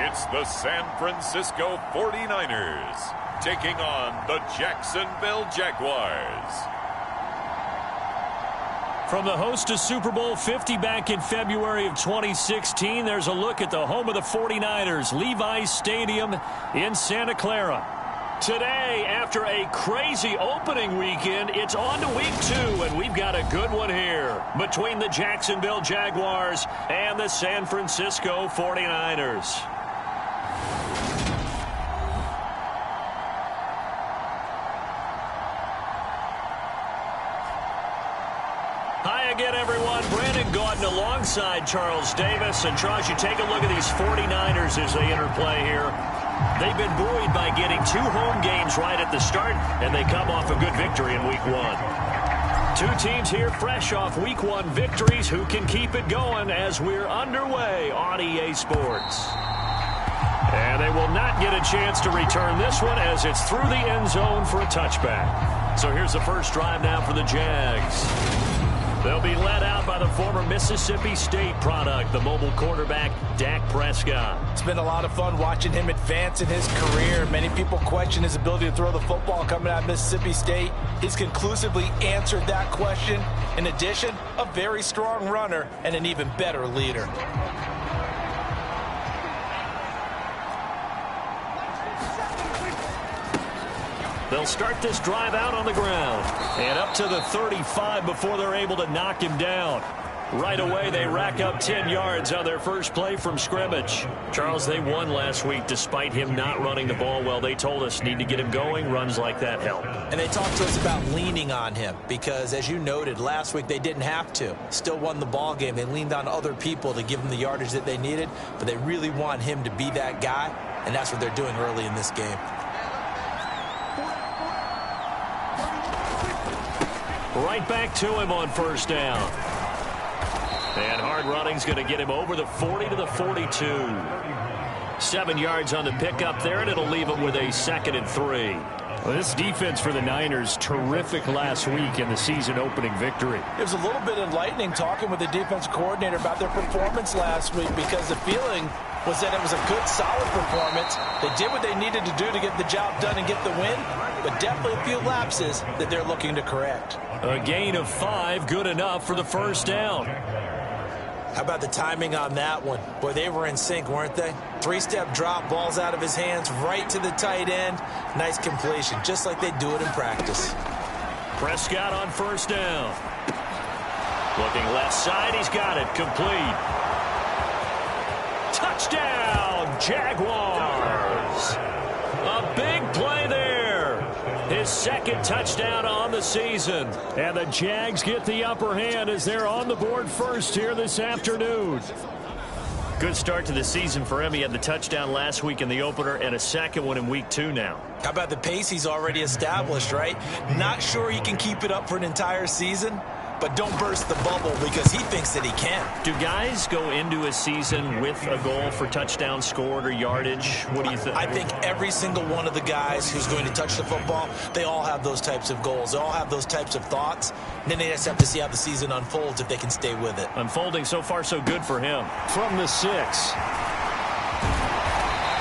It's the San Francisco 49ers taking on the Jacksonville Jaguars. From the host to Super Bowl 50 back in February of 2016, there's a look at the home of the 49ers, Levi's Stadium in Santa Clara. Today, after a crazy opening weekend, it's on to week 2, and we've got a good one here between the Jacksonville Jaguars and the San Francisco 49ers. Hi again, everyone. Brandon Gaudin alongside Charles Davis. And Charles, you take a look at these 49ers as they interplay here. They've been buoyed by getting 2 home games right at the start, and they come off a good victory in week 1. 2 teams here fresh off week 1 victories who can keep it going as we're underway on EA Sports. And they will not get a chance to return this one as it's through the end zone for a touchback. So here's the first drive now for the Jags. They'll be led out by the former Mississippi State product, the mobile quarterback, Dak Prescott. It's been a lot of fun watching him advance in his career. Many people question his ability to throw the football coming out of Mississippi State. He's conclusively answered that question. In addition, a very strong runner and an even better leader. They'll start this drive out on the ground. And up to the 35 before they're able to knock him down. Right away, they rack up 10 yards on their first play from scrimmage. Charles, they won last week despite him not running the ball well. They told us need to get him going. Runs like that help. And they talked to us about leaning on him because, as you noted, last week they didn't have to. Still won the ball game. They leaned on other people to give them the yardage that they needed, but they really want him to be that guy, and that's what they're doing early in this game. Right back to him on first down. And hard running's going to get him over the 40 to the 42. 7 yards on the pickup there, and it'll leave him with a 2nd and 3. Well, this defense for the Niners, terrific last week in the season-opening victory. It was a little bit enlightening talking with the defense coordinator about their performance last week because the feeling was that it was a good, solid performance. They did what they needed to do to get the job done and get the win, but definitely a few lapses that they're looking to correct. A gain of 5, good enough for the first down. How about the timing on that one? Boy, they were in sync, weren't they? 3-step drop, balls out of his hands, right to the tight end. Nice completion, just like they do it in practice. Prescott on first down. Looking left side, he's got it, complete. Touchdown, Jaguars. A big play there. His 2nd touchdown on the season. And the Jags get the upper hand as they're on the board first here this afternoon. Good start to the season for him. He had the touchdown last week in the opener and a 2nd one in week 2 now. How about the pace he's already established, right? Not sure he can keep it up for an entire season, but don't burst the bubble because he thinks that he can. Do guys go into a season with a goal for touchdown scored or yardage? What do you think? I think every single one of the guys who's going to touch the football, they all have those types of goals. They all have those types of thoughts. And then they just have to see how the season unfolds if they can stay with it. Unfolding so far so good for him. From the 6.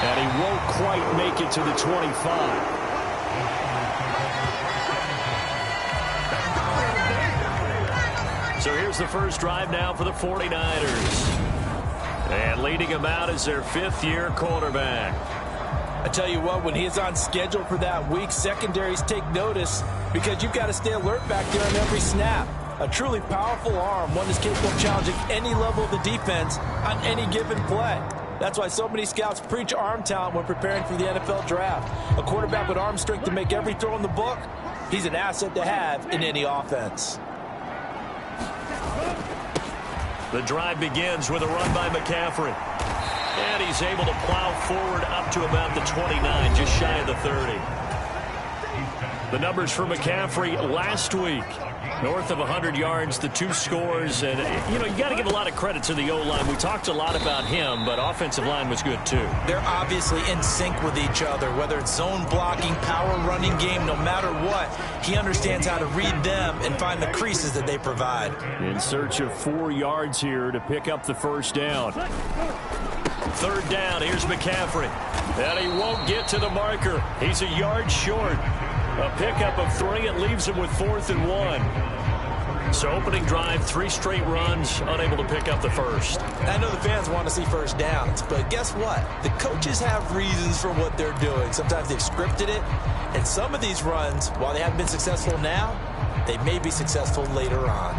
And he won't quite make it to the 25. So here's the first drive now for the 49ers. And leading him out is their 5th-year quarterback. I tell you what, when he is on schedule for that week, secondaries take notice because you've got to stay alert back there on every snap. A truly powerful arm, one that's capable of challenging any level of the defense on any given play. That's why so many scouts preach arm talent when preparing for the NFL draft. A quarterback with arm strength to make every throw in the book, he's an asset to have in any offense. The drive begins with a run by McCaffrey. And he's able to plow forward up to about the 29, just shy of the 30. The numbers for McCaffrey last week. North of 100 yards, the 2 scores. And, you got to give a lot of credit to the O-line. We talked a lot about him, but offensive line was good, too. They're obviously in sync with each other, whether it's zone blocking, power running game, no matter what. He understands how to read them and find the creases that they provide. In search of 4 yards here to pick up the first down. 3rd down, here's McCaffrey. And he won't get to the marker. He's a yard short. A pickup of 3. It leaves him with 4th and 1. So opening drive, 3 straight runs, unable to pick up the first. I know the fans want to see first downs, but guess what? The coaches have reasons for what they're doing. Sometimes they've scripted it, and some of these runs, while they haven't been successful now, they may be successful later on.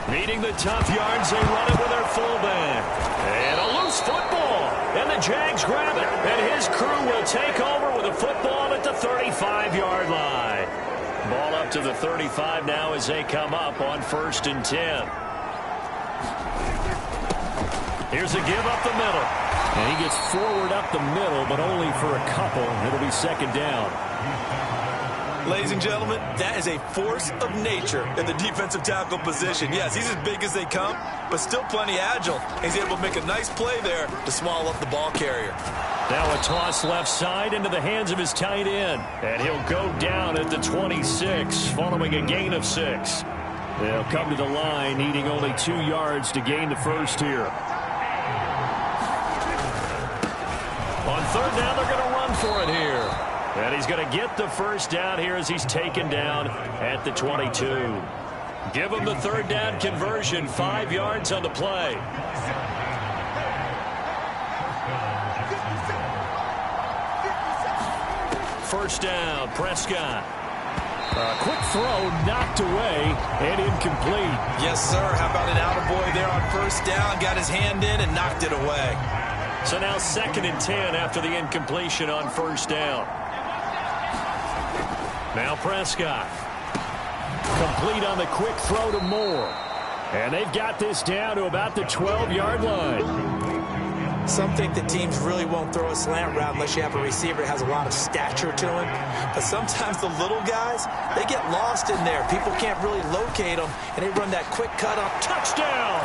Needing the tough yards, they run it with their fullback. And a loose football. And the Jags grab it. And his crew will take over with a football at the 35-yard line. Ball up to the 35 now as they come up on 1st and 10. Here's a give up the middle. And he gets forward up the middle, but only for a couple. It'll be 2nd down. Ladies and gentlemen, that is a force of nature in the defensive tackle position. Yes, he's as big as they come, but still plenty agile. He's able to make a nice play there to swallow up the ball carrier. Now a toss left side into the hands of his tight end. And he'll go down at the 26, following a gain of 6. They'll come to the line, needing only 2 yards to gain the first here. On 3rd down, they're going to run for it here. And he's going to get the first down here as he's taken down at the 22. Give him the 3rd down conversion, 5 yards on the play. First down, Prescott. A quick throw knocked away and incomplete. Yes, sir. How about an attaboy there on 1st down? Got his hand in and knocked it away. So now 2nd and 10 after the incompletion on 1st down. Now Prescott. Complete on the quick throw to Moore. And they've got this down to about the 12-yard line. Some think that teams really won't throw a slant route unless you have a receiver that has a lot of stature to him. But sometimes the little guys, they get lost in there. People can't really locate them, and they run that quick cut up. Touchdown!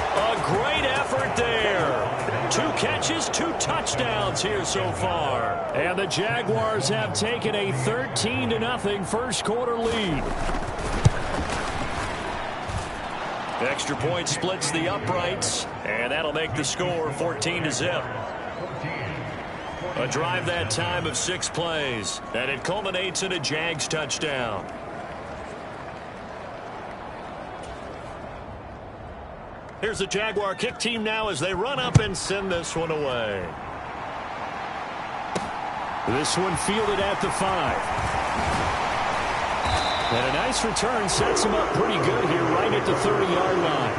A great effort there. 2 catches, 2 touchdowns here so far. And the Jaguars have taken a 13-0 first quarter lead. Extra point splits the uprights, and that'll make the score 14-0. A drive that time of 6 plays, and it culminates in a Jags touchdown. Here's the Jaguar kick team now as they run up and send this one away. This one fielded at the 5. And a nice return sets him up pretty good here right at the 30-yard line.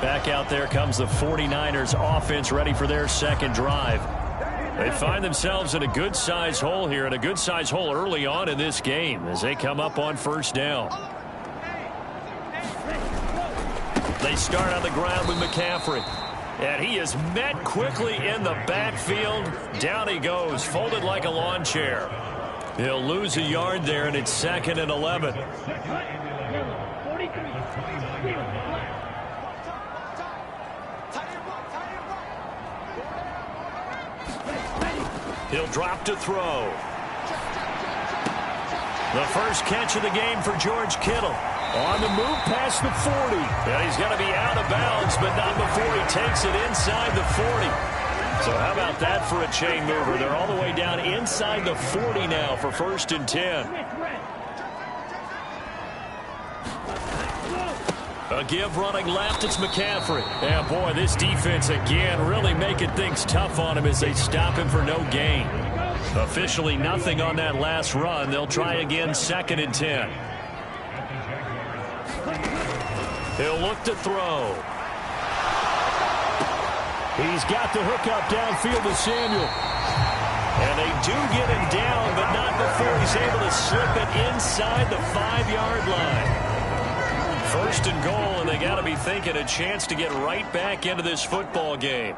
Back out there comes the 49ers offense ready for their 2nd drive. They find themselves in a good-sized hole here, and a good-sized hole early on in this game as they come up on 1st down. They start on the ground with McCaffrey. And he is met quickly in the backfield. Down he goes, folded like a lawn chair. He'll lose a yard there, and it's 2nd and 11. He'll drop to throw. The first catch of the game for George Kittle. On the move past the 40. And he's going to be out of bounds, but not before he takes it inside the 40. So how about that for a chain mover? They're all the way down inside the 40 now for 1st and 10. A give running left, it's McCaffrey. And boy, this defense again really making things tough on him as they stop him for no gain. Officially nothing on that last run. They'll try again 2nd and 10. He'll look to throw. He's got the hook up downfield to Samuel. And they do get him down, but not before he's able to slip it inside the 5-yard line. First and goal, and they got to be thinking a chance to get right back into this football game.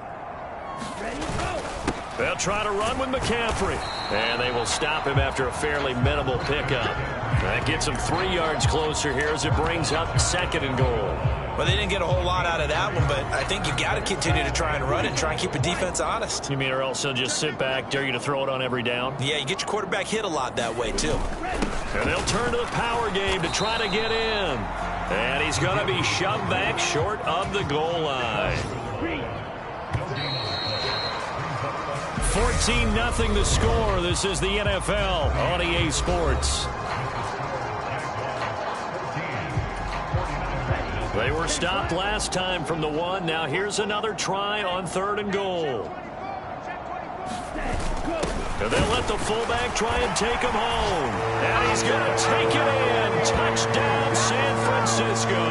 They'll try to run with McCaffrey. And they will stop him after a fairly minimal pickup. That gets him 3 yards closer here as it brings up second and goal. Well, they didn't get a whole lot out of that one, but I think you've got to continue to try and run it and try and keep the defense honest. You mean or else they'll just sit back, dare you to throw it on every down? Yeah, you get your quarterback hit a lot that way, too. And they'll turn to the power game to try to get in. And he's going to be shoved back short of the goal line. 14-0 the score. This is the NFL on EA Sports. They were stopped last time from the 1. Now here's another try on third and goal. And they'll let the fullback try and take him home. And he's going to take it in. Touchdown, San Francisco.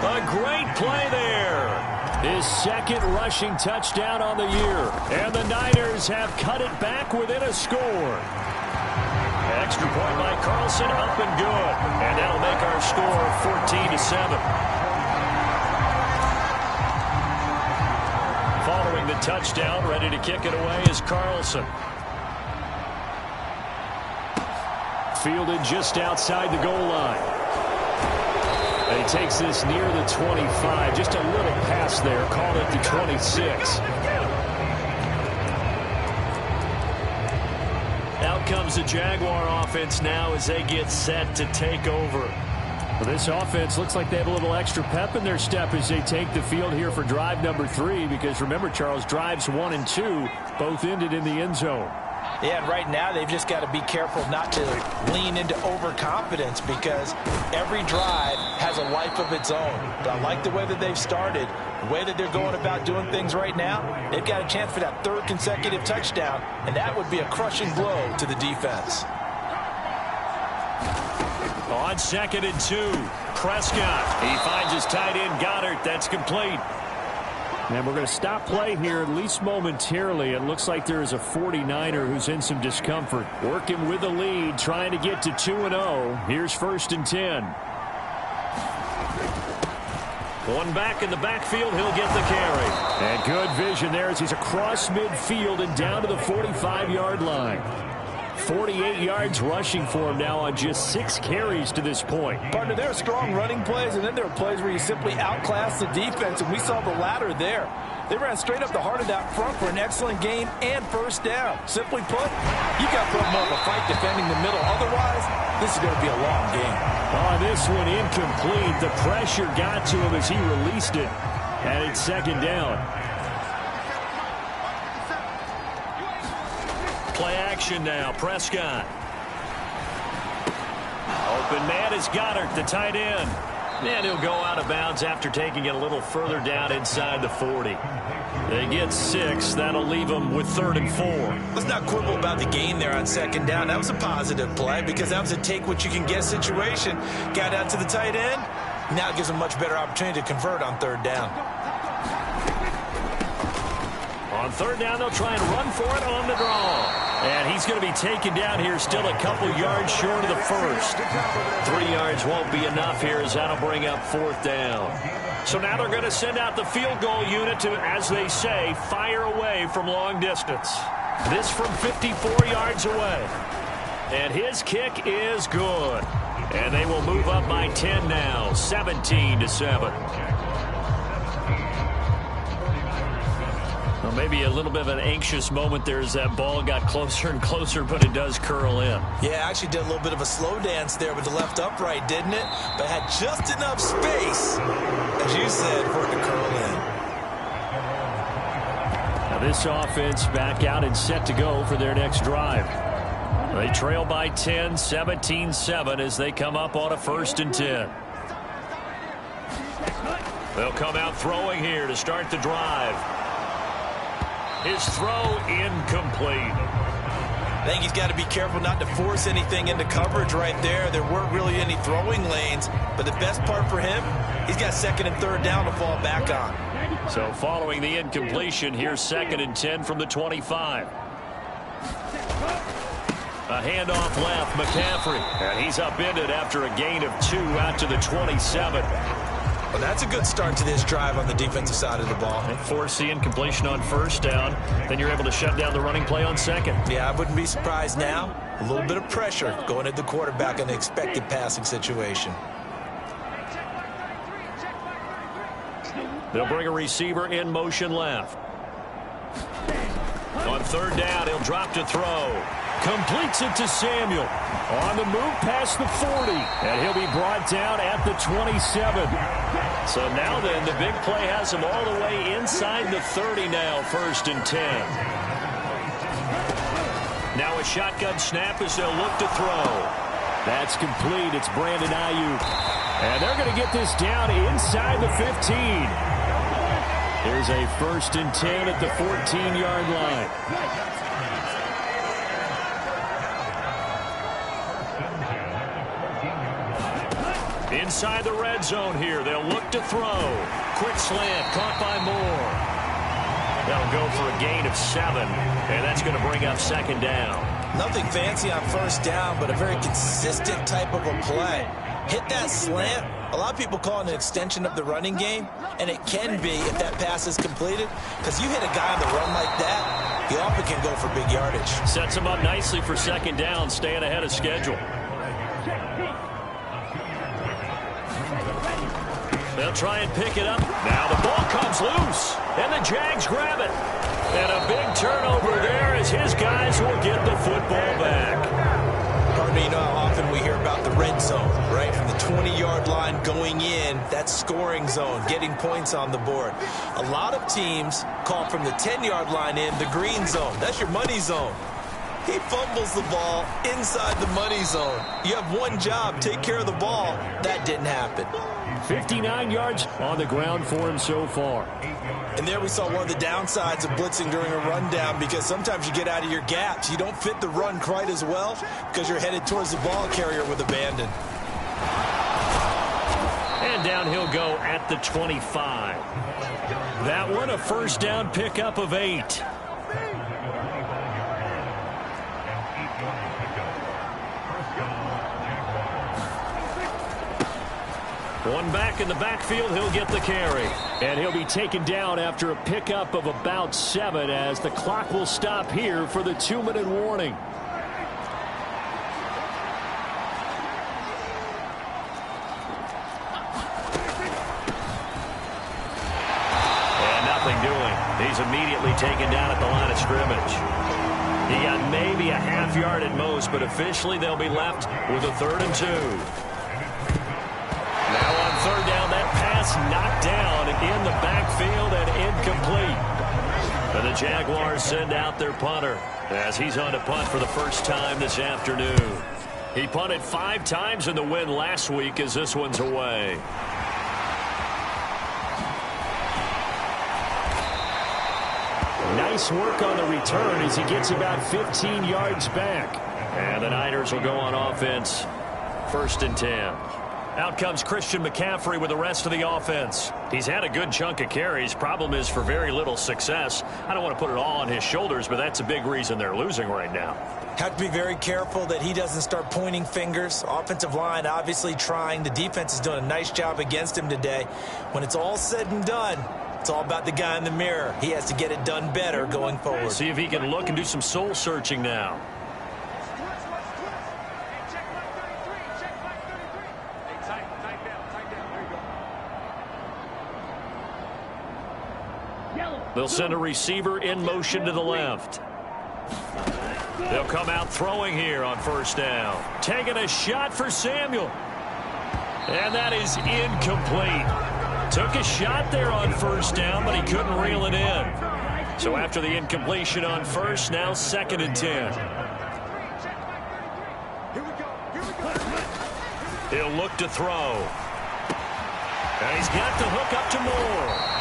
A great play there. His second rushing touchdown on the year. And the Niners have cut it back within a score. Extra point by Carlson, up and good. And that'll make our score 14-7. Following the touchdown, ready to kick it away is Carlson. Fielded just outside the goal line. And he takes this near the 25. Just a little pass there. Called it the 26. Out comes the Jaguar offense now as they get set to take over. Well, this offense looks like they have a little extra pep in their step as they take the field here for drive number 3. Because remember, Charles, drives 1 and 2 both ended in the end zone. Yeah, and right now they've just got to be careful not to lean into overconfidence because every drive has a life of its own. But I like the way that they've started, the way that they're going about doing things right now. They've got a chance for that 3rd consecutive touchdown, and that would be a crushing blow to the defense. On 2nd and 2, Prescott. He finds his tight end, Goddard. That's complete. And we're going to stop play here, at least momentarily. It looks like there is a 49er who's in some discomfort. Working with the lead, trying to get to 2-0. Here's 1st and 10. One back in the backfield, he'll get the carry. And good vision there as he's across midfield and down to the 45-yard line. 48 yards rushing for him now on just 6 carries to this point. Partner, there are strong running plays, and then there are plays where you simply outclass the defense, and we saw the latter there. They ran straight up the heart of that front for an excellent game and 1st down. Simply put, you got to put more of a fight defending the middle. Otherwise, this is going to be a long game. Oh, this one incomplete. The pressure got to him as he released it, and it's 2nd down. Play action now. Prescott. Open man is Goddard, the tight end. And he'll go out of bounds after taking it a little further down inside the 40. They get 6. That'll leave them with 3rd and 4. Let's not quibble about the gain there on 2nd down. That was a positive play because that was a take-what-you-can-get situation. Got out to the tight end. Now it gives them a much better opportunity to convert on 3rd down. On 3rd down, they'll try and run for it on the draw. And he's going to be taken down here, still a couple yards short of the 1st. 3 yards won't be enough here as that'll bring up 4th down. So now they're going to send out the field goal unit to, as they say, fire away from long distance. This from 54 yards away. And his kick is good. And they will move up by 10 now, 17-7. Well, maybe a little bit of an anxious moment there as that ball got closer and closer, but it does curl in. Yeah, actually did a little bit of a slow dance there with the left upright, didn't it? But had just enough space, as you said, for it to curl in. Now this offense back out and set to go for their next drive. They trail by 10, 17-7 as they come up on a 1st and 10. They'll come out throwing here to start the drive. His throw incomplete. I think he's got to be careful not to force anything into coverage right there. There weren't really any throwing lanes, but the best part for him, he's got 2nd and 3rd down to fall back on. So following the incompletion, here's 2nd and 10 from the 25. A handoff left, McCaffrey. And he's upended after a gain of 2 out to the 27. Well, that's a good start to this drive on the defensive side of the ball. And force the incompletion on first down. Then you're able to shut down the running play on second. Yeah, I wouldn't be surprised now. A little bit of pressure going at the quarterback in the expected passing situation. They'll bring a receiver in motion left. On third down, he'll drop to throw. Completes it to Samuel. On the move past the 40. And he'll be brought down at the 27. So now then, the big play has him all the way inside the 30 now, 1st and 10. Now a shotgun snap as they'll look to throw. That's complete. It's Brandon Ayuk. And they're going to get this down inside the 15. Here's a 1st and 10 at the 14-yard line. Inside the red zone here. They'll look to throw. Quick slant caught by Moore. That'll go for a gain of 7. And that's going to bring up 2nd down. Nothing fancy on 1st down, but a very consistent type of a play. Hit that slant. A lot of people call it an extension of the running game, and it can be if that pass is completed, because you hit a guy on the run like that, he often can go for big yardage. Sets him up nicely for 2nd down, staying ahead of schedule. They'll try and pick it up. Now the ball comes loose, and the Jags grab it. And a big turnover there as his guys will get the football back. Pardon me, you know how often we hear about the red zone, right? From the 20-yard line going in, that's scoring zone, getting points on the board. A lot of teams call from the 10-yard line in the green zone. That's your money zone. He fumbles the ball inside the money zone. You have one job, take care of the ball. That didn't happen. 59 yards on the ground for him so far. And there we saw one of the downsides of blitzing during a rundown, because sometimes you get out of your gaps. You don't fit the run quite as well because you're headed towards the ball carrier with abandon. And down he'll go at the 25. That one a 1st down pickup of 8. One back in the backfield, he'll get the carry. And he'll be taken down after a pickup of about 7 as the clock will stop here for the 2-minute warning. And nothing doing. He's immediately taken down at the line of scrimmage. He got maybe a half yard at most, but officially they'll be left with a 3rd and 2. Now on 3rd down, that pass knocked down in the backfield and incomplete. And the Jaguars send out their punter as he's on to punt for the first time this afternoon. He punted 5 times in the win last week as this one's away. Nice work on the return as he gets about 15 yards back. And the Niners will go on offense. 1st and 10. Out comes Christian McCaffrey with the rest of the offense. He's had a good chunk of carries. Problem is for very little success. I don't want to put it all on his shoulders, but that's a big reason they're losing right now. Have to be very careful that he doesn't start pointing fingers. Offensive line obviously trying. The defense is doing a nice job against him today. When it's all said and done, it's all about the guy in the mirror. He has to get it done better going forward. See if he can look and do some soul searching now. They'll send a receiver in motion to the left. They'll come out throwing here on 1st down. Taking a shot for Samuel. And that is incomplete. Took a shot there on 1st down, but he couldn't reel it in. So after the incompletion on 1st, now 2nd and 10. He'll look to throw. And he's got the hook up to Moore.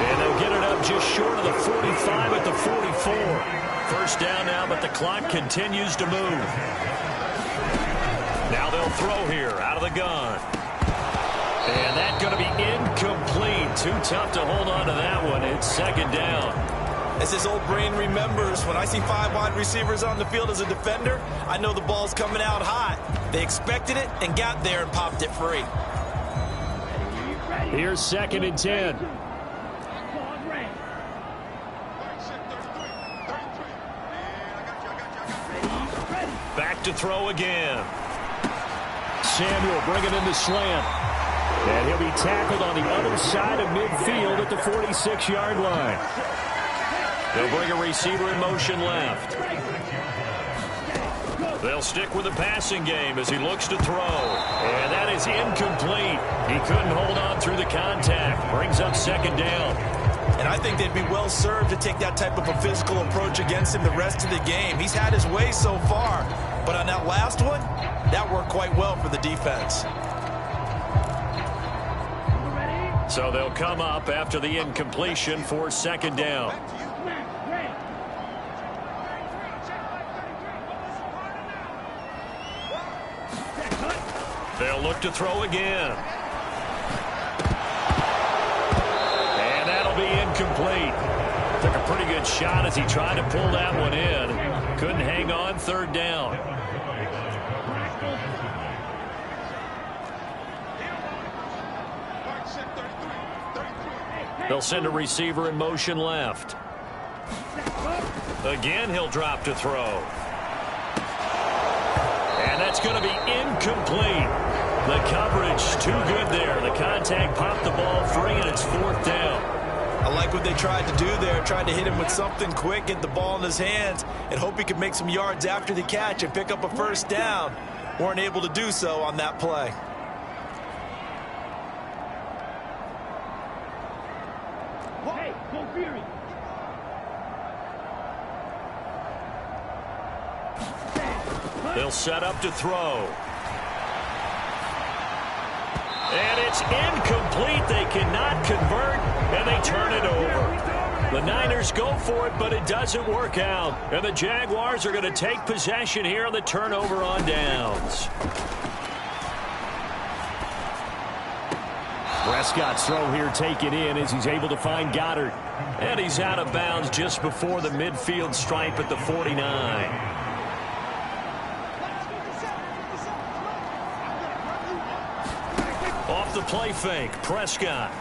And they'll get it up just short of the 45 at the 44. 1st down now, but the clock continues to move. Now they'll throw here out of the gun. And that's going to be incomplete. Too tough to hold on to that one. It's 2nd down. As his old brain remembers, when I see 5 wide receivers on the field as a defender, I know the ball's coming out hot. They expected it and got there and popped it free. Here's 2nd and 10. Back to throw again. Samuel bringing in the slant. And he'll be tackled on the other side of midfield at the 46-yard line. They'll bring a receiver in motion left. They'll stick with the passing game as he looks to throw. And that is incomplete. He couldn't hold on through the contact. Brings up 2nd down. And I think they'd be well served to take that type of a physical approach against him the rest of the game. He's had his way so far. But on that last one, that worked quite well for the defense. So they'll come up after the incompletion for 2nd down. They'll look to throw again. And that'll be incomplete. Took a pretty good shot as he tried to pull that one in. Couldn't hang on. 3rd down. They'll send a receiver in motion left. Again, he'll drop to throw. And that's going to be incomplete. The coverage too good there. The contact popped the ball free, and it's 4th down. I like what they tried to do there. Tried to hit him with something quick, get the ball in his hands, and hope he could make some yards after the catch and pick up a 1st down. Weren't able to do so on that play. Hey, go Fury. They'll set up to throw. And it's incomplete. They cannot convert, and they turn it over. The Niners go for it, but it doesn't work out. And the Jaguars are going to take possession here on the turnover on downs. Prescott's throw here taken in as he's able to find Goddard. And he's out of bounds just before the midfield stripe at the 49. Off the play fake, Prescott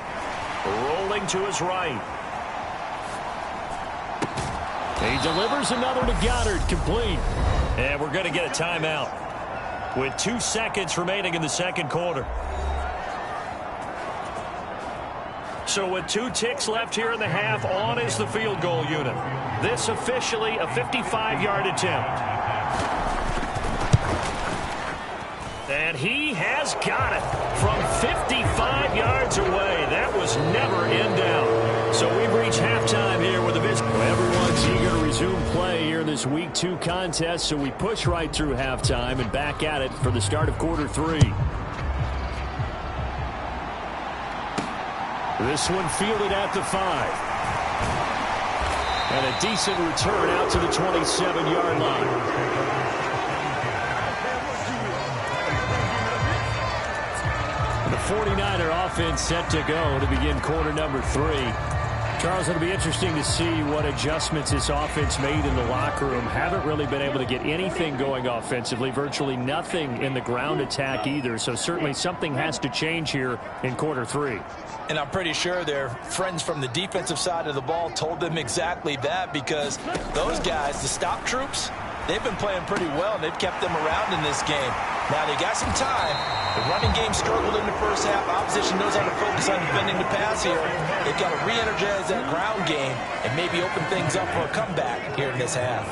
rolling to his right. He delivers another to Goddard, complete. And we're going to get a timeout with 2 seconds remaining in the 2nd quarter. So with 2 ticks left here in the half, on is the field goal unit. This officially a 55-yard attempt. And he has got it from 55 yards away. That was never in doubt. So we've reached halftime here with the visit. Everyone's eager to resume play here in this Week 2 contest, so we push right through halftime and back at it for the start of quarter 3. This one fielded at the 5. And a decent return out to the 27-yard line. The 49er offense set to go to begin quarter number 3. Charles, it'll be interesting to see what adjustments this offense made in the locker room. Haven't really been able to get anything going offensively, virtually nothing in the ground attack either. So certainly something has to change here in quarter 3. And I'm pretty sure their friends from the defensive side of the ball told them exactly that, because those guys, the stop troops, they've been playing pretty well, and they've kept them around in this game. Now, they got some time. The running game struggled in the first half. Opposition knows how to focus on defending the pass here. They've got to re-energize that ground game and maybe open things up for a comeback here in this half.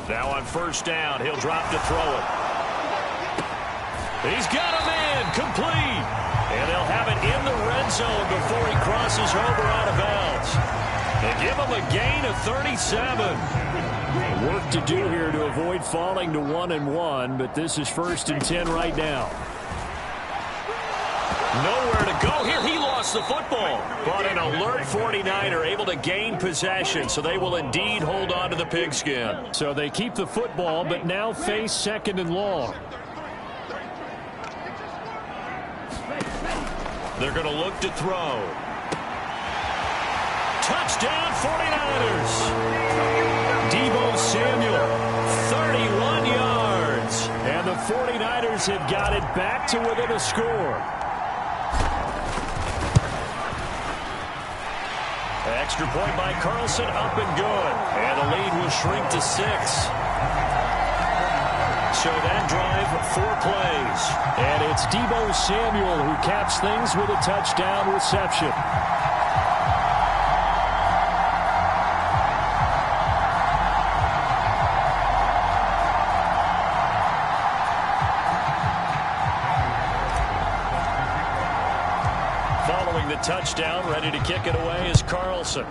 Now on 1st down, he'll drop to throw it. He's got a man, complete. And they'll have it in the red zone before he crosses over out of bounds. They give him a gain of 37. Work to do here to avoid falling to 1-1, but this is 1st and 10 right now. Nowhere to go here. He lost the football. But an alert 49er able to gain possession, so they will indeed hold on to the pigskin. So they keep the football, but now face 2nd and long. They're going to look to throw. Touchdown 49ers. Deebo Samuel, 31 yards. And the 49ers have got it back to within a score. Extra point by Carlson, up and good. And the lead will shrink to 6. So that drive, 4 plays. And it's Deebo Samuel who caps things with a touchdown reception. Following the touchdown, ready to kick it away is Carlson.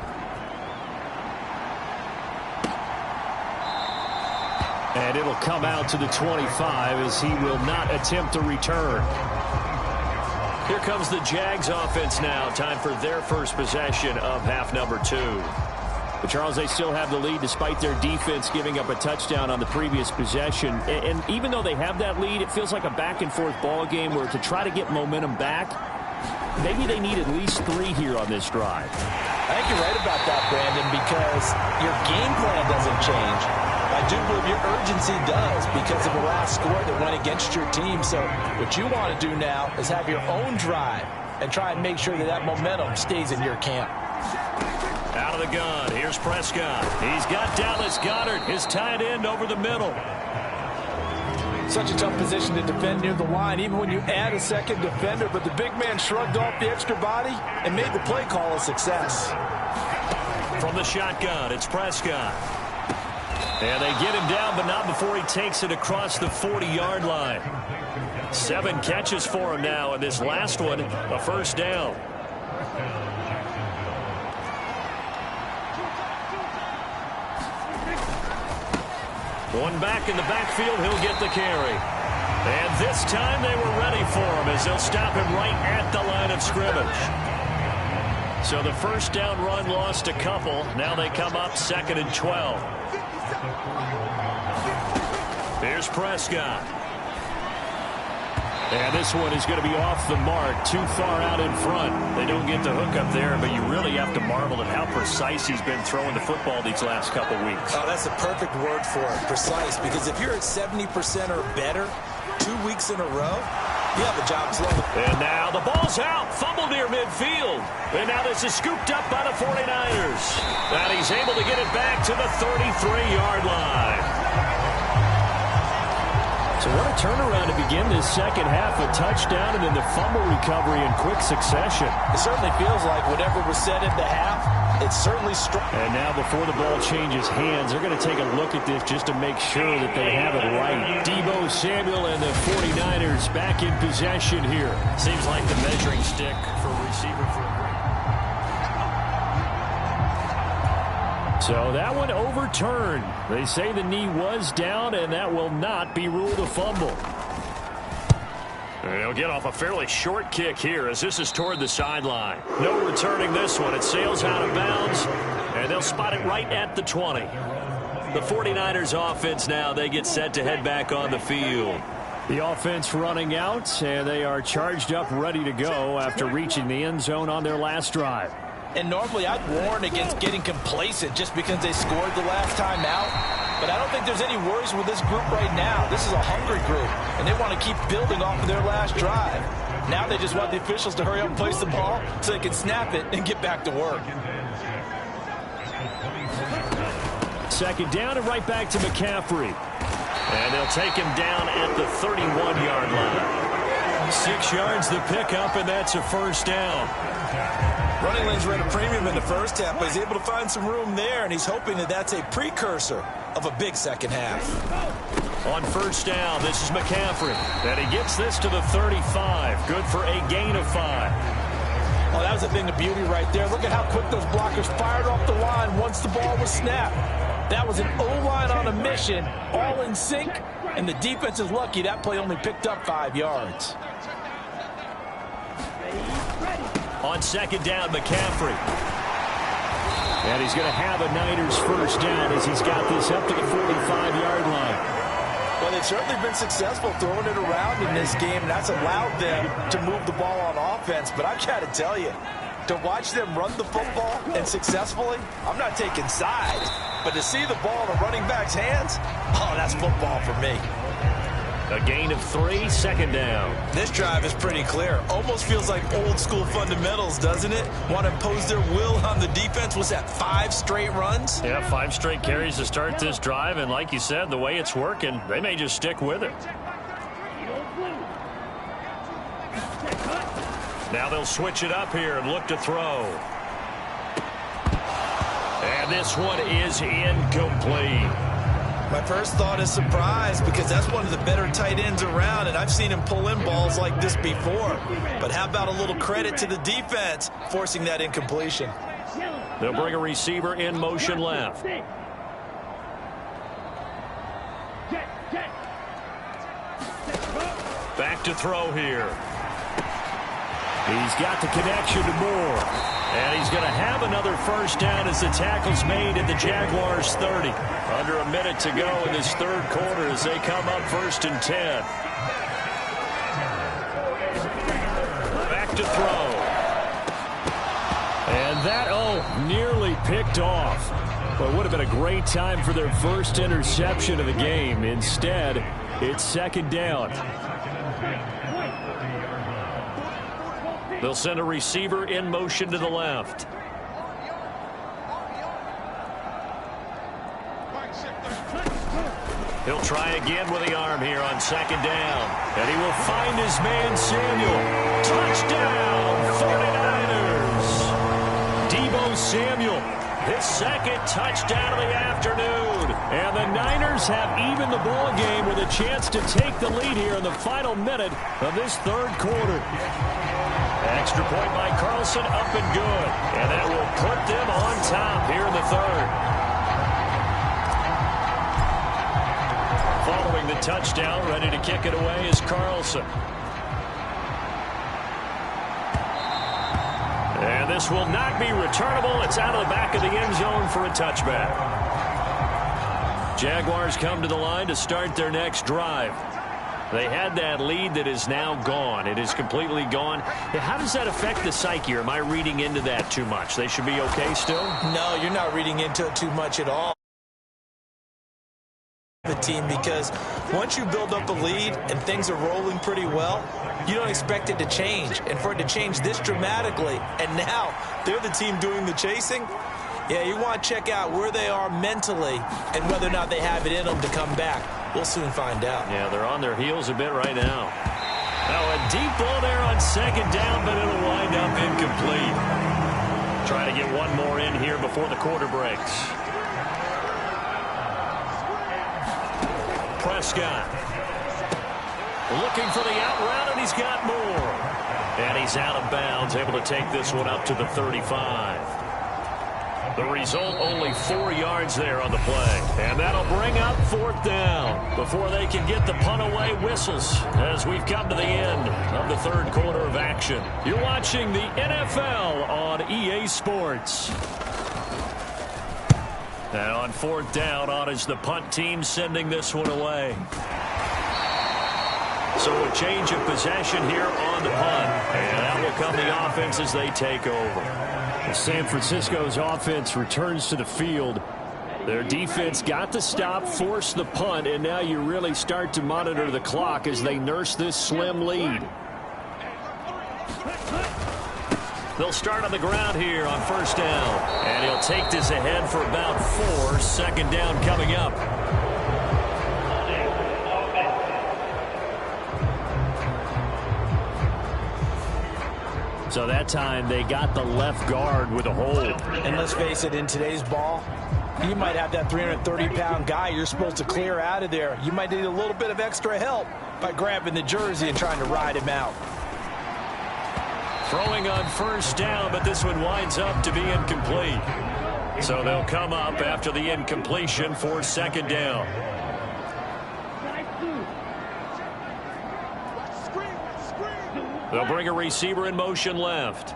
And it'll come out to the 25 as he will not attempt to return. Here comes the Jags offense now. Time for their first possession of half number 2. But Charles, they still have the lead despite their defense giving up a touchdown on the previous possession. And even though they have that lead, it feels like a back-and-forth ball game where to try to get momentum back, maybe they need at least 3 here on this drive. I think you're right about that, Brandon, because your game plan doesn't change. I do believe your urgency does because of the last score that went against your team. So what you want to do now is have your own drive and try and make sure that that momentum stays in your camp. Out of the gun, here's Prescott. He's got Dallas Goedert, his tight end, over the middle. Such a tough position to defend near the line, even when you add a second defender. But the big man shrugged off the extra body and made the play call a success. From the shotgun, it's Prescott. And they get him down, but not before he takes it across the 40-yard line. 7 catches for him now, and this last one, a first down. One back in the backfield, he'll get the carry. And this time they were ready for him as they'll stop him right at the line of scrimmage. So the first down run lost a couple. Now they come up 2nd and 12. Here's Prescott. And this one is going to be off the mark, too far out in front. They don't get the hook up there, but you really have to marvel at how precise he's been throwing the football these last couple weeks. Oh, that's a perfect word for it, precise, because if you're at 70% or better 2 weeks in a row, you have a job slow. And now the ball's out, fumble near midfield. And now this is scooped up by the 49ers. And he's able to get it back to the 33-yard line. So what a turnaround to begin this second half. A touchdown and then the fumble recovery in quick succession. It certainly feels like whatever was said at the half, it's certainly strong. And now before the ball changes hands, they're going to take a look at this just to make sure that they have it right. Deebo Samuel and the 49ers back in possession here. Seems like the measuring stick for a receiver for a break. So that one overturned. They say the knee was down, and that will not be ruled a fumble. And he'll get off a fairly short kick here as this is toward the sideline. No returning this one. It sails out of bounds, and they'll spot it right at the 20. The 49ers offense now, they get set to head back on the field. The offense running out, and they are charged up, ready to go after reaching the end zone on their last drive. And normally I'd warn against getting complacent just because they scored the last time out. But I don't think there's any worries with this group right now. This is a hungry group, and they want to keep building off of their last drive. Now they just want the officials to hurry up and place the ball so they can snap it and get back to work. Second down and right back to McCaffrey. And they'll take him down at the 31-yard line. 6 yards the pickup, and that's a first down. Running lanes were at a premium in the first half, but he's able to find some room there, and he's hoping that that's a precursor of a big second half. On first down, this is McCaffrey. And he gets this to the 35. Good for a gain of 5. Oh, that was a thing of beauty right there. Look at how quick those blockers fired off the line once the ball was snapped. That was an O-line on a mission, all in sync, and the defense is lucky that play only picked up 5 yards. On second down, McCaffrey. And he's going to have a Niners first down as he's got this up to the 45-yard line. Well, Well, they've certainly been successful throwing it around in this game, and that's allowed them to move the ball on offense. But I've got to tell you, to watch them run the football and successfully, I'm not taking sides, but to see the ball in a running back's hands, oh, that's football for me. A gain of 3, second down. This drive is pretty clear. Almost feels like old school fundamentals, doesn't it? Want to impose their will on the defense. Was that 5 straight runs? Yeah, 5 straight carries to start this drive, and like you said, the way it's working, they may just stick with it. Now they'll switch it up here and look to throw. And this one is incomplete. My first thought is surprise, because that's one of the better tight ends around, and I've seen him pull in balls like this before. But how about a little credit to the defense forcing that incompletion? They'll bring a receiver in motion left. Back to throw here. He's got the connection to Moore. And he's going to have another first down as the tackle's made at the Jaguars' 30. Under a minute to go in this third quarter as they come up 1st and 10. Back to throw. And that, nearly picked off. Well, it would have been a great time for their first interception of the game. Instead, it's second down. They'll send a receiver in motion to the left. He'll try again with the arm here on second down. And he will find his man Samuel. Touchdown, 49ers. Deebo Samuel, his second touchdown of the afternoon. And the Niners have even the ball game with a chance to take the lead here in the final minute of this third quarter. Extra point by Carlson, up and good. And that will put them on top here in the third. Following the touchdown, ready to kick it away is Carlson. And this will not be returnable. It's out of the back of the end zone for a touchback. Jaguars come to the line to start their next drive. They had that lead that is now gone. It is completely gone. How does that affect the psyche? Or am I reading into that too much? They should be okay still? No, you're not reading into it too much at all. The team, because once you build up a lead and things are rolling pretty well, you don't expect it to change. And for it to change this dramatically, and now they're the team doing the chasing, yeah, you want to check out where they are mentally and whether or not they have it in them to come back. We'll soon find out. Yeah, they're on their heels a bit right now. Now a deep ball there on second down, but it'll wind up incomplete. Try to get one more in here before the quarter breaks. Prescott looking for the out route, and he's got more. And he's out of bounds, able to take this one up to the 35. The result, only 4 yards there on the play. And that'll bring up 4th down before they can get the punt away. Whistles as we've come to the end of the third quarter of action. You're watching the NFL on EA Sports. And on 4th down, on is the punt team sending this one away. So a change of possession here on the punt. And that will come the offense as they take over. San Francisco's offense returns to the field. Their defense got the stop, forced the punt, and now you really start to monitor the clock as they nurse this slim lead. They'll start on the ground here on 1st down. And he'll take this ahead for about 4. 2nd down coming up. So that time they got the left guard with a hold. And let's face it, in today's ball, you might have that 330-pound guy you're supposed to clear out of there. You might need a little bit of extra help by grabbing the jersey and trying to ride him out. Throwing on 1st down, but this one winds up to be incomplete. So they'll come up after the incompletion for 2nd down. They'll bring a receiver in motion left.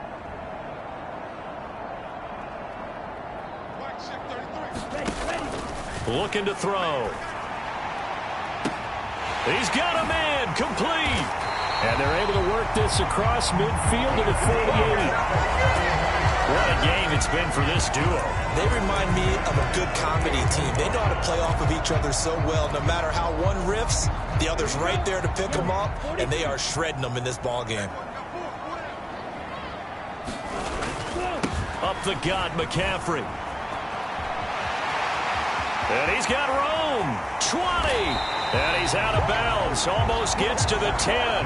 Looking to throw. He's got a man, complete. And they're able to work this across midfield to the 48. What a game it's been for this duo. They remind me of a good comedy team. They know how to play off of each other so well. No matter how one riffs, the other's right there to pick them up, and they are shredding them in this ball game. Up the gut, McCaffrey. And he's got room. 20. And he's out of bounds. Almost gets to the 10.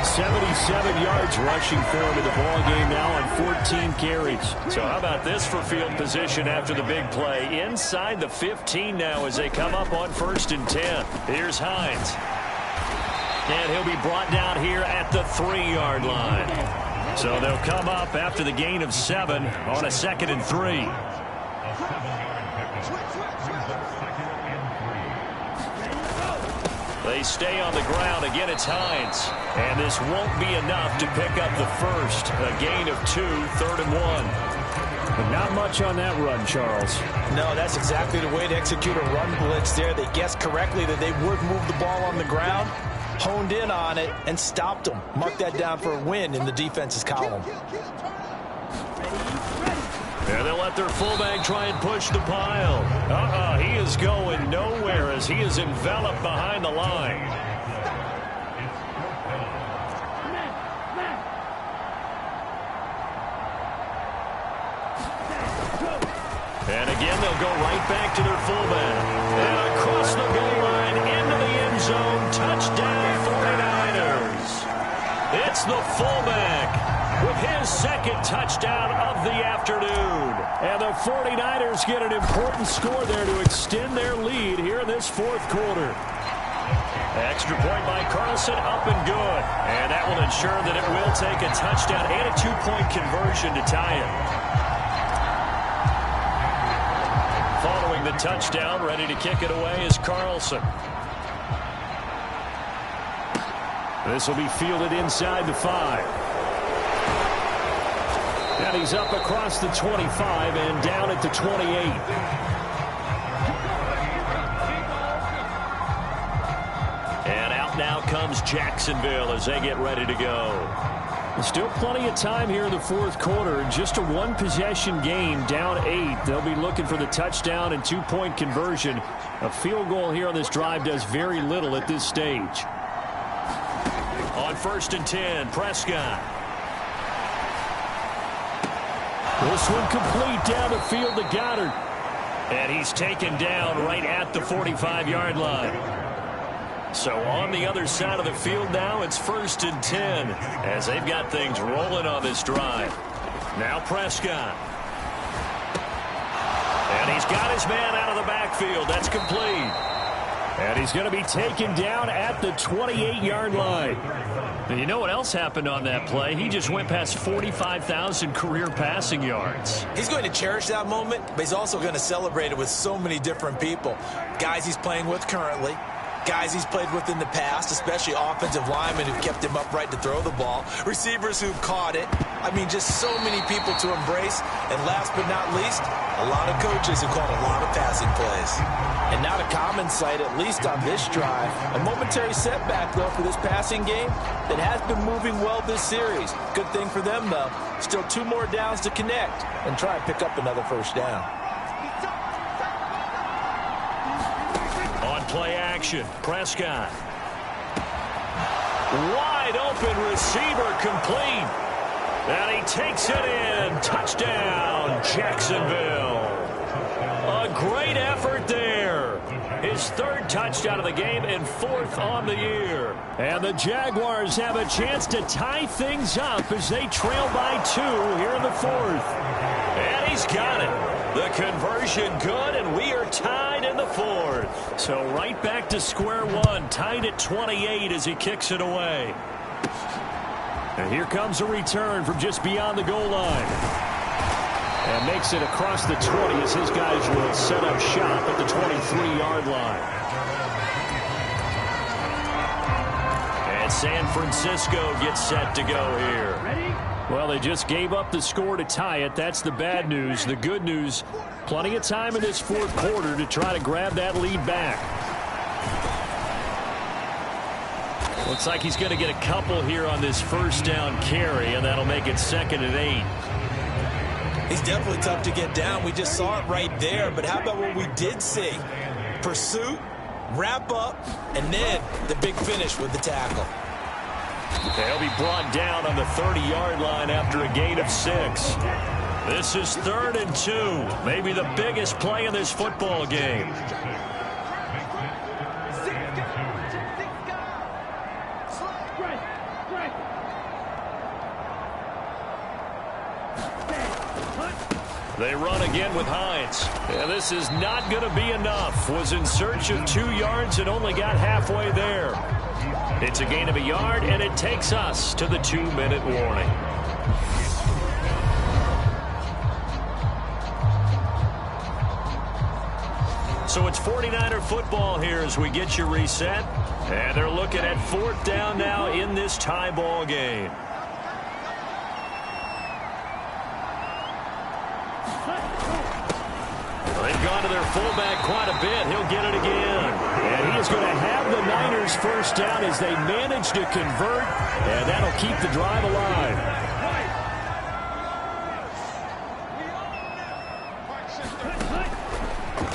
77 yards rushing for him in the ball game now on 14 carries. So how about this for field position after the big play? Inside the 15 now as they come up on 1st and 10. Here's Hines. And he'll be brought down here at the 3-yard line. So they'll come up after the gain of 7 on a 2nd and 3. They stay on the ground. Again, it's Hines. And this won't be enough to pick up the first. A gain of 2, 3rd and 1. But not much on that run, Charles. No, that's exactly the way to execute a run blitz there. They guessed correctly that they would move the ball on the ground, honed in on it, and stopped them. Mark that down for a win in the defense's column. And they'll let their fullback try and push the pile. He is going nowhere as he is enveloped behind the line. And again, they'll go right back to their fullback. And across the goal line, into the end zone, touchdown 49ers. It's the fullback with his 2nd touchdown of the afternoon. And the 49ers get an important score there to extend their lead here in this 4th quarter. Extra point by Carlson, up and good. And that will ensure that it will take a touchdown and a 2-point conversion to tie it. Following the touchdown, ready to kick it away is Carlson. This will be fielded inside the 5. And he's up across the 25 and down at the 28. And out now comes Jacksonville as they get ready to go. Still plenty of time here in the 4th quarter. Just a 1-possession game, down 8. They'll be looking for the touchdown and 2-point conversion. A field goal here on this drive does very little at this stage. On 1st and 10, Prescott. This one complete down the field to Goddard. And he's taken down right at the 45-yard line. So on the other side of the field now, it's 1st and 10 as they've got things rolling on this drive. Now Prescott. And he's got his man out of the backfield. That's complete. And he's going to be taken down at the 28-yard line. And you know what else happened on that play? He just went past 45,000 career passing yards. He's going to cherish that moment, but he's also going to celebrate it with so many different people. Guys he's playing with currently, guys he's played with in the past, especially offensive linemen who've kept him upright to throw the ball, receivers who've caught it. I mean, just so many people to embrace. And last but not least, a lot of coaches who called a lot of passing plays. And not a common sight, at least on this drive. A momentary setback, though, for this passing game that has been moving well this series. Good thing for them, though. Still 2 more downs to connect and try and pick up another 1st down. On play action, Prescott. Wide open receiver complete. And he takes it in. Touchdown, Jacksonville. A great effort there. His 3rd touchdown of the game and 4th on the year. And the Jaguars have a chance to tie things up as they trail by 2 here in the 4th. And he's got it. The conversion good, and we are tied in the 4th. So right back to square one, tied at 28 as he kicks it away. And here comes a return from just beyond the goal line. And makes it across the 20 as his guys will set up shop at the 23-yard line. And San Francisco gets set to go here. Well, they just gave up the score to tie it. That's the bad news. The good news, plenty of time in this 4th quarter to try to grab that lead back. Looks like he's going to get a couple here on this first down carry, and that'll make it 2nd and 8. He's definitely tough to get down. We just saw it right there. But how about what we did see? Pursuit, wrap up, and then the big finish with the tackle. They'll be brought down on the 30-yard line after a gain of 6. This is 3rd and 2. Maybe the biggest play in this football game. They run again with Hines. And this is not going to be enough. Was in search of 2 yards and only got halfway there. It's a gain of a yard, and it takes us to the 2-minute warning. So it's 49er football here as we get you reset. And they're looking at 4th down now in this tie ball game. They've gone to their fullback quite a bit. He'll get it again. And he is going to have the Niners first down as they manage to convert. And that'll keep the drive alive.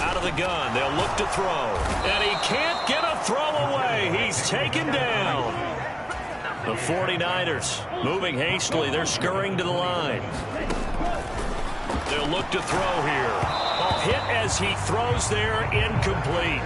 Out of the gun. They'll look to throw. And he can't get a throw away. He's taken down. The 49ers moving hastily. They're scurrying to the line. They'll look to throw here. Hit as he throws there, incomplete.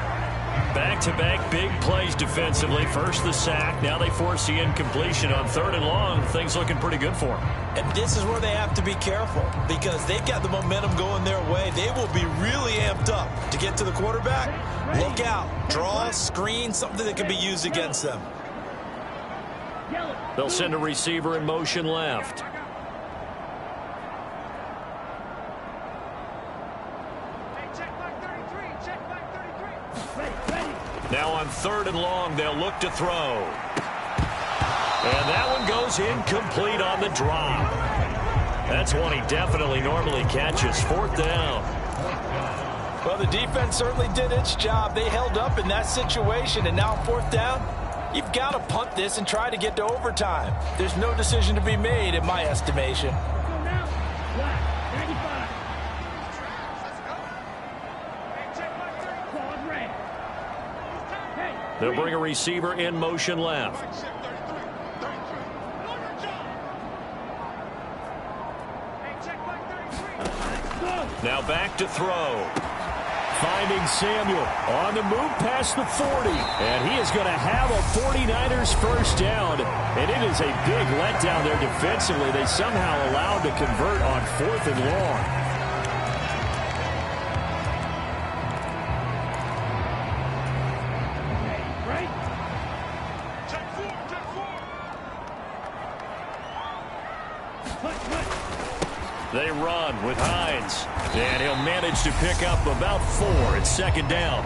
Back-to-back big plays defensively. First the sack, now they force the incompletion on 3rd and long. Things looking pretty good for them. And this is where they have to be careful because they've got the momentum going their way. They will be really amped up to get to the quarterback. Look out. Draw, screen, something that can be used against them. They'll send a receiver in motion left. Now on 3rd and long, they'll look to throw. And that one goes incomplete on the drop. That's one he definitely normally catches. 4th down. Well, the defense certainly did its job. They held up in that situation, and now 4th down, you've got to punt this and try to get to overtime. There's no decision to be made in my estimation. They'll bring a receiver in motion left. Now back to throw. Finding Samuel on the move past the 40. And he is going to have a 49ers first down. And it is a big letdown there defensively. They somehow allowed to convert on 4th and long. They run with Hines. And he'll manage to pick up about 4. It's 2nd down.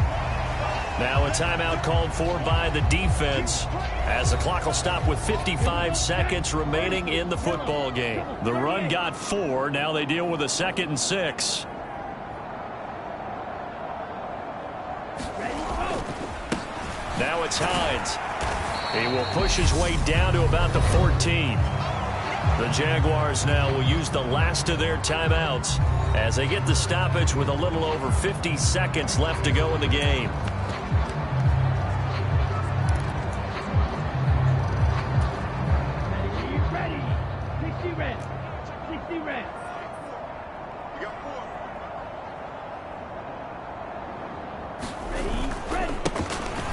Now a timeout called for by the defense as the clock will stop with 55 seconds remaining in the football game. The run got 4. Now they deal with a 2nd and 6. Now it's Hines. He will push his way down to about the 14. The Jaguars now will use the last of their timeouts as they get the stoppage with a little over 50 seconds left to go in the game. Ready. 60 red. 60 red. You got 4. Ready.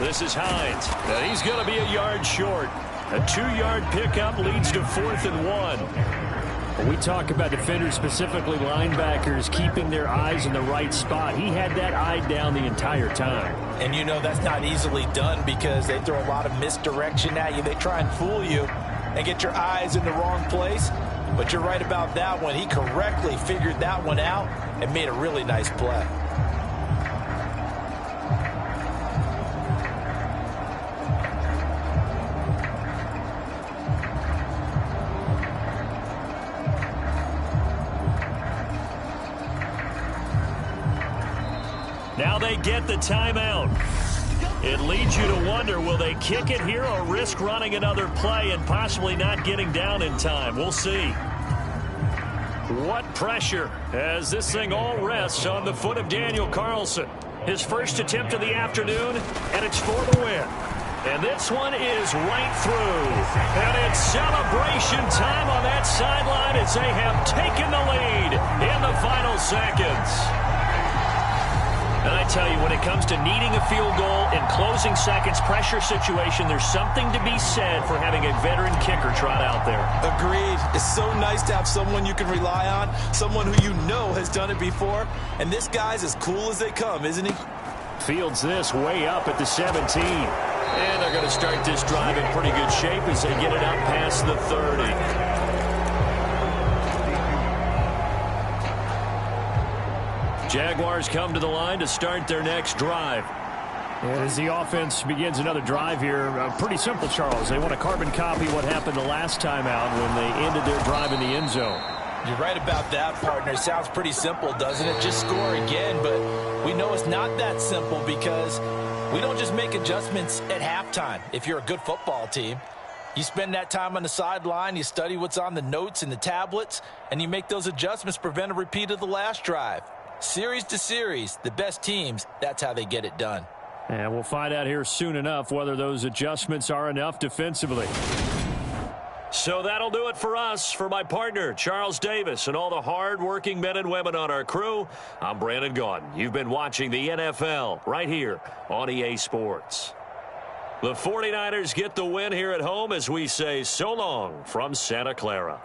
This is Hines. And he's going to be a yard short. A 2-yard pickup leads to 4th and 1. When we talk about defenders, specifically linebackers, keeping their eyes in the right spot, he had that eye down the entire time. And you know that's not easily done because they throw a lot of misdirection at you. They try and fool you and get your eyes in the wrong place. But you're right about that one. He correctly figured that one out and made a really nice play. Now they get the timeout. It leads you to wonder, will they kick it here or risk running another play and possibly not getting down in time? We'll see. What pressure as this thing all rests on the foot of Daniel Carlson. His first attempt of the afternoon, and it's for the win. And this one is right through. And it's celebration time on that sideline as they have taken the lead in the final seconds. And I tell you, when it comes to needing a field goal in closing seconds, pressure situation, there's something to be said for having a veteran kicker trot out there. Agreed. It's so nice to have someone you can rely on, someone who you know has done it before. And this guy's as cool as they come, isn't he? Fields this way up at the 17. And they're going to start this drive in pretty good shape as they get it up past the 30. Jaguars come to the line to start their next drive. And as the offense begins another drive here, pretty simple, Charles. They want to carbon copy what happened the last time out when they ended their drive in the end zone. You're right about that, partner. It sounds pretty simple, doesn't it? Just score again, but we know it's not that simple because we don't just make adjustments at halftime. If you're a good football team, you spend that time on the sideline, you study what's on the notes and the tablets, and you make those adjustments to prevent a repeat of the last drive. Series to series, the best teams, that's how they get it done. And we'll find out here soon enough whether those adjustments are enough defensively. So that'll do it for us. For my partner, Charles Davis, and all the hard-working men and women on our crew, I'm Brandon Gaudin. You've been watching the NFL right here on EA Sports. The 49ers get the win here at home as we say so long from Santa Clara.